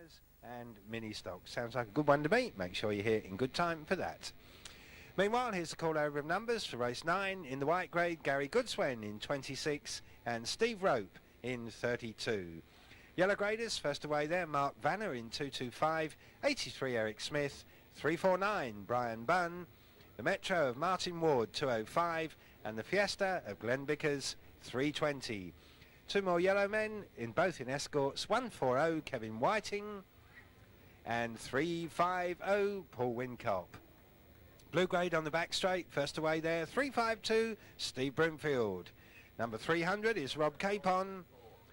numbers and mini stock. Sounds like a good one to me. Make sure you're here in good time for that. Meanwhile, here's the call over of numbers for race 9 in the white grade. Gary Goodswen in 26 and Steve Rope in 32. Yellow graders, first away there, Mark Vanner in 225, 83 Eric Smith, 349 Brian Bunn, the Metro of Martin Ward 205 and the Fiesta of Glenn Bickers 320. Two more yellow men in both in escorts, 140 Kevin Whiting and 350 Paul Wincop. Blue grade on the back straight, first away there, 352 Steve Broomfield. Number 300 is Rob Capon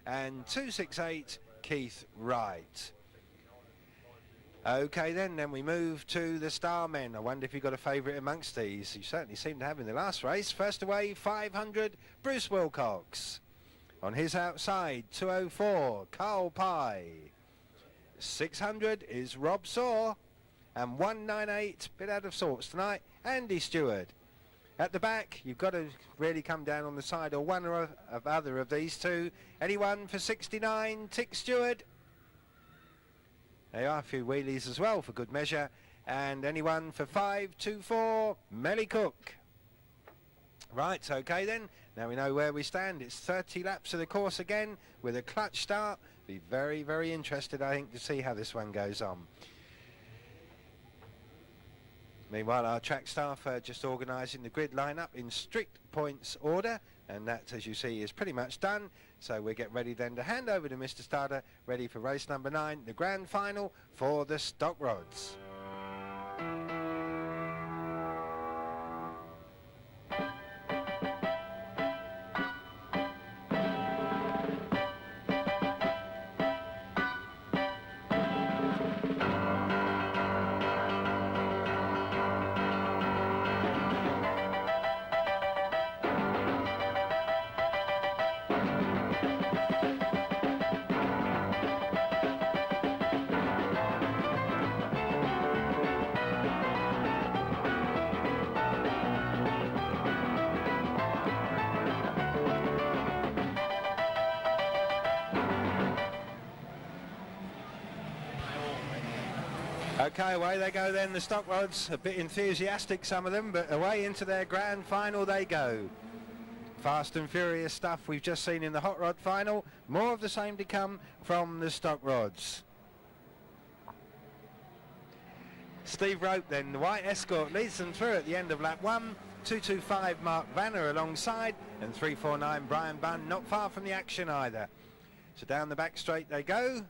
and 268 Keith Wright. Okay then we move to the star men. I wonder if you've got a favourite amongst these. You certainly seem to have in the last race. First away, 500 Bruce Wilcox. On his outside, 204 Carl Pye. 600 is Rob Saw. And 198, bit out of sorts tonight, Andy Stewart. At the back, you've got to really come down on the side or one or of other of these two. Anyone for 69, Tick Stewart. There are a few wheelies as well for good measure. And anyone for 524, Melly Cooke. Right, okay then. Now we know where we stand. It's 30 laps of the course again with a clutch start. Be very, very interested, I think, to see how this one goes on. Meanwhile, our track staff are just organising the grid lineup in strict points order, and that, as you see, is pretty much done. So we get ready then to hand over to Mr. Starter, ready for race number 9, the grand final for the stock rods. Okay, away they go then, the stock rods, a bit enthusiastic some of them, but away into their grand final they go. Fast and furious stuff we've just seen in the hot rod final, more of the same to come from the stock rods. Steve Rope then, the white escort, leads them through at the end of lap 1, 225 Mark Vanner alongside, and 349 Brian Bunn, not far from the action either. So down the back straight they go.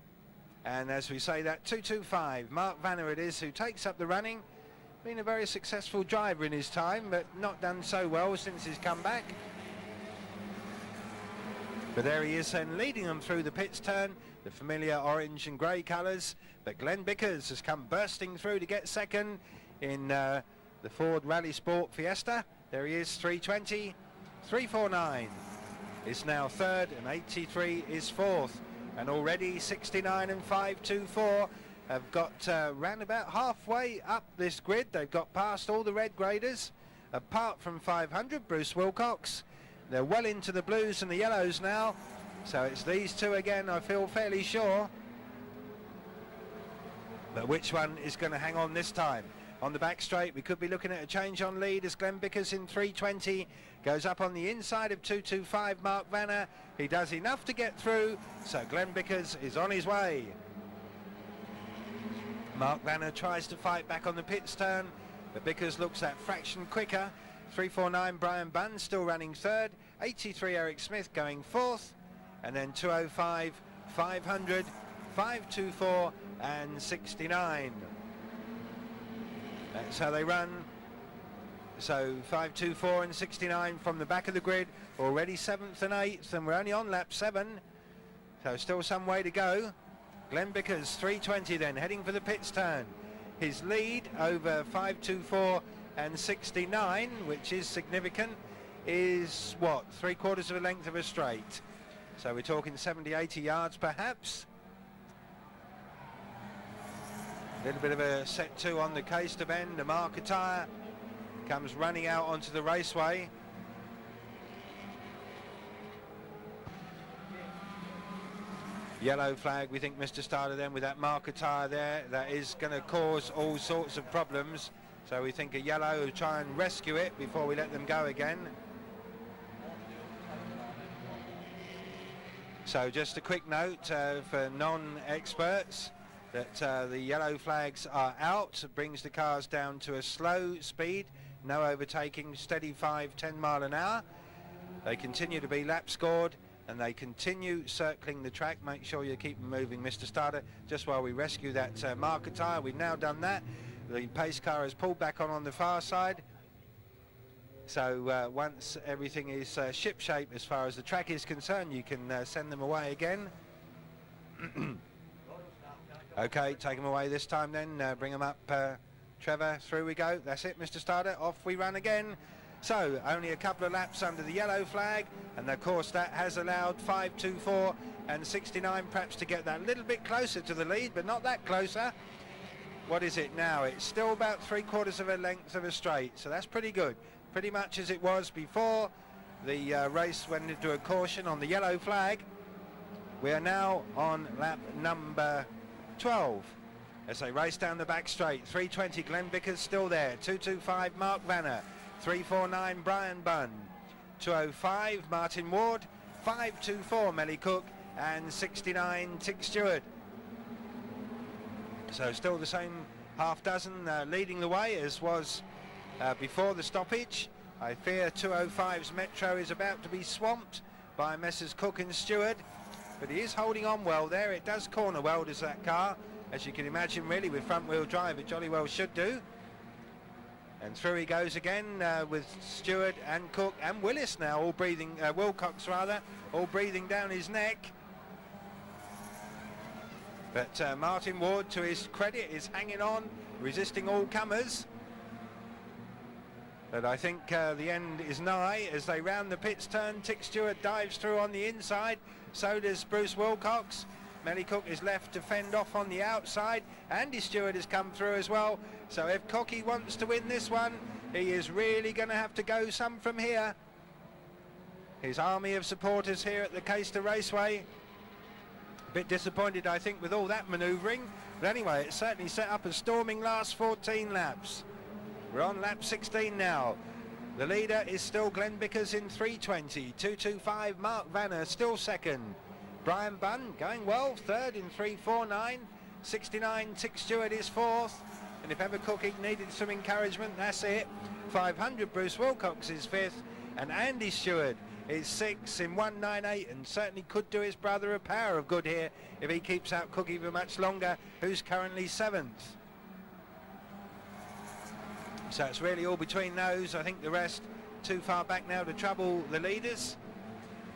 And as we say that, 225, Mark Vanner it is who takes up the running. Been a very successful driver in his time, but not done so well since his comeback. But there he is then, leading them through the pits turn, the familiar orange and grey colours. But Glenn Bickers has come bursting through to get second in the Ford Rally Sport Fiesta. There he is, 320, 349 is now third, and 83 is fourth. And already 69 and 524 have got round about halfway up this grid. They've got past all the red graders, apart from 500, Bruce Wilcox. They're well into the blues and the yellows now. So it's these two again, I feel fairly sure. But which one is going to hang on this time? On the back straight, we could be looking at a change on lead as Glenn Bickers in 320 goes up on the inside of 225 Mark Vanner. He does enough to get through, so Glenn Bickers is on his way. Mark Vanner tries to fight back on the pits turn, but Bickers looks that fraction quicker. 349 Brian Bunn still running third, 83 Eric Smith going fourth, and then 205, 500, 524 and 69. That's how they run. So 524 and 69 from the back of the grid, already 7th and 8th, and we're only on lap 7, so still some way to go. Glenn Bickers 320 then, heading for the pits turn. His lead over 524 and 69, which is significant, is what, 3/4 of a length of a straight. So we're talking 70-80 yards perhaps. A little bit of a set 2 on the Caister bend. The marker tyre comes running out onto the raceway. yellow flag. We think Mr. Starter then with that marker tyre there, that is going to cause all sorts of problems. So we think a yellow will try and rescue it before we let them go again. So just a quick note for non-experts that the yellow flags are out. It brings the cars down to a slow speed, no overtaking, steady 5-10 mile an hour. They continue to be lap scored and they continue circling the track. Make sure you keep them moving, Mr. Starter, just while we rescue that marker tyre. We've now done that. The pace car has pulled back on the far side. So once everything is ship-shape as far as the track is concerned, you can send them away again. Okay, take them away this time then. Bring them up, Trevor. Through we go. That's it, Mr. Starter. Off we run again. So only a couple of laps under the yellow flag, and of course that has allowed 524 and 69 perhaps to get that little bit closer to the lead, but not that closer. What is it now? It's still about 3/4 of a length of a straight, so that's pretty good. Pretty much as it was before the race went into a caution on the yellow flag. We are now on lap number 12 as they race down the back straight. 3:20 Glenn Vickers still there. 2:25 Mark Vanner. 3:49 Brian Bunn. 2:05 Martin Ward. 5:24 Melly Cooke and 69 Tick Stewart. So still the same half dozen leading the way as was before the stoppage. I fear 2:05's Metro is about to be swamped by Messrs Cooke and Stewart, but he is holding on well there. It does corner well, does that car, as you can imagine, really, with front wheel drive it jolly well should do. And through he goes again with Stewart and Cooke and Willis now all breathing, Wilcox rather, all breathing down his neck. But Martin Ward, to his credit, is hanging on, resisting all comers. But I think the end is nigh as they round the pits turn. Tick Stewart dives through on the inside. So does Bruce Wilcox. Melly Cooke is left to fend off on the outside. Andy Stewart has come through as well. So if Cookie wants to win this one, he is really going to have to go some from here. His army of supporters here at the Caister Raceway. A bit disappointed, I think, with all that manoeuvring. But anyway, it certainly set up a storming last 14 laps. We're on lap 16 now. The leader is still Glenn Vickers in 3:20. 2:25 Mark Vanner still second. Brian Bunn going well, third in 3:49. 69 Tick Stewart is fourth. And if ever Cooke needed some encouragement, that's it. 500 Bruce Wilcox is fifth. And Andy Stewart is sixth in 1:98 and certainly could do his brother a power of good here if he keeps out Cookie for much longer, who's currently seventh. So it's really all between those. I think the rest too far back now to trouble the leaders.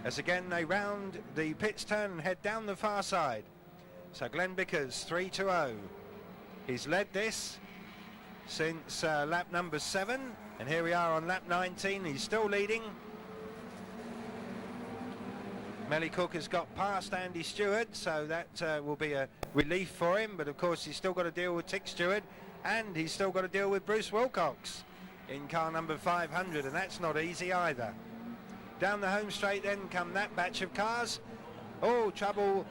As again they round the pits turn and head down the far side. So Glenn Vickers 3:20. He's led this since lap number 7, and here we are on lap 19. He's still leading. Melly Cooke has got past Andy Stewart, so that will be a relief for him, but of course he's still got to deal with Tick Stewart. And he's still got to deal with Bruce Wilcox in car number 500, and that's not easy either. Down the home straight then come that batch of cars. Oh, trouble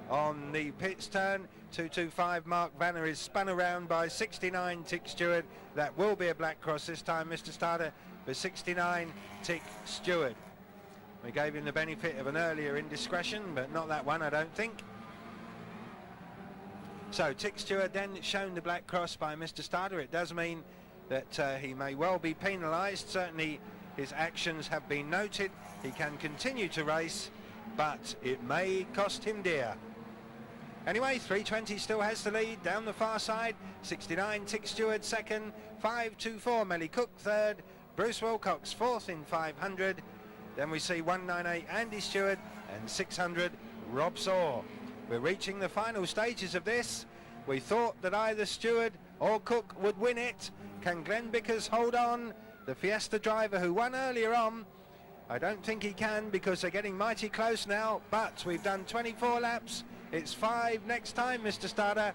on the pits turn. 2:25 Mark Vanner is spun around by 69 Tick Stewart. That will be a black cross this time, Mr. Starter, for 69 Tick Stewart. We gave him the benefit of an earlier indiscretion, but not that one, I don't think. So Tick Stewart then shown the black cross by Mr. Starter. It does mean that he may well be penalised. Certainly his actions have been noted. He can continue to race, but it may cost him dear. Anyway, 3:20 still has the lead down the far side. 69 Tick Stewart second, 5:24 Melly Cooke third, Bruce Wilcox fourth in 500. Then we see 198 Andy Stewart and 600 Rob Saw. We're reaching the final stages of this. We thought that either Stewart or Cooke would win it. Can Glenn Vickers hold on? The Fiesta driver who won earlier on. I don't think he can because they're getting mighty close now, but we've done 24 laps. It's 5 next time, Mr. Starter.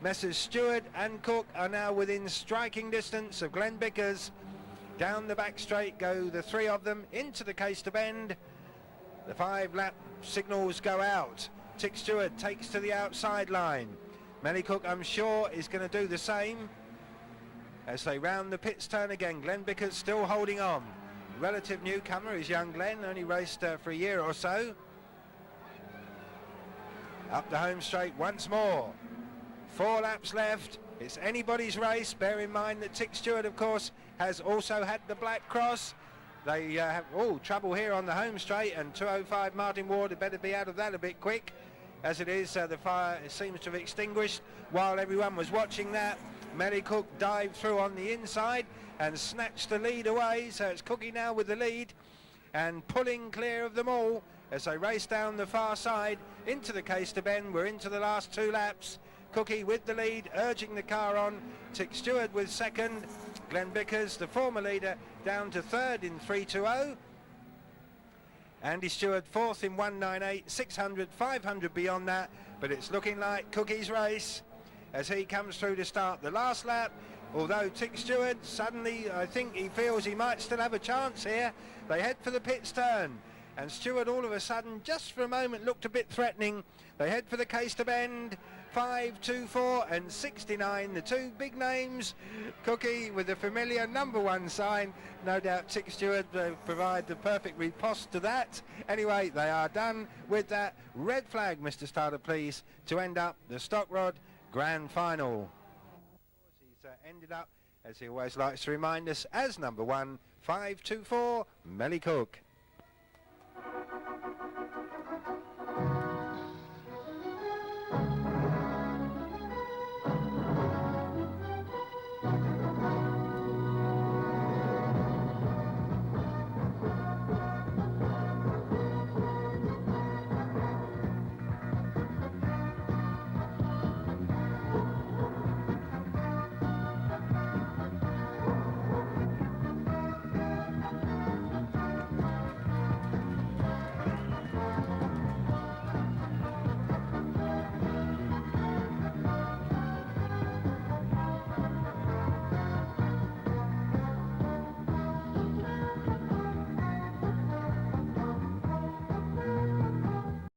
Messrs Stewart and Cooke are now within striking distance of Glenn Vickers. Down the back straight go the three of them into the Caister Bend. The 5 lap signals go out. Tick Stewart takes to the outside line. Melly Cooke, I'm sure, is going to do the same as they round the pits turn again. Glenn Bickers still holding on. Relative newcomer is young Glenn, only raced for a year or so. Up the home straight once more. 4 laps left. It's anybody's race. Bear in mind that Tick Stewart, of course, has also had the black cross. They have trouble here on the home straight, and 205 Martin Ward had better be out of that a bit quick. As it is, the fire seems to have extinguished while everyone was watching that. Melly Cooke dived through on the inside and snatched the lead away, so it's Cookie now with the lead and pulling clear of them all as they race down the far side into the Case to Bend. We're into the last 2 laps. Cookie with the lead, urging the car on. Tick Stewart with second. Glenn Bickers, the former leader, down to third in 3:20. Andy Stewart fourth in 1:98, 600, 500 beyond that, but it's looking like Cookie's race as he comes through to start the last lap. Although Tick Stewart suddenly, I think he feels he might still have a chance here. They head for the pits turn, and Stewart all of a sudden, just for a moment, looked a bit threatening. They head for the Case to Bend. 5, 2, 4 and 69, the 2 big names. Cookie with the familiar number 1 sign. No doubt Tick Stewart provide the perfect riposte to that. Anyway, they are done with that. Red flag, Mr. Starter, please, to end up the Stock Rod Grand Final. He's ended up, as he always likes to remind us, as number 1, 5, 2, 4, Melly Cooke.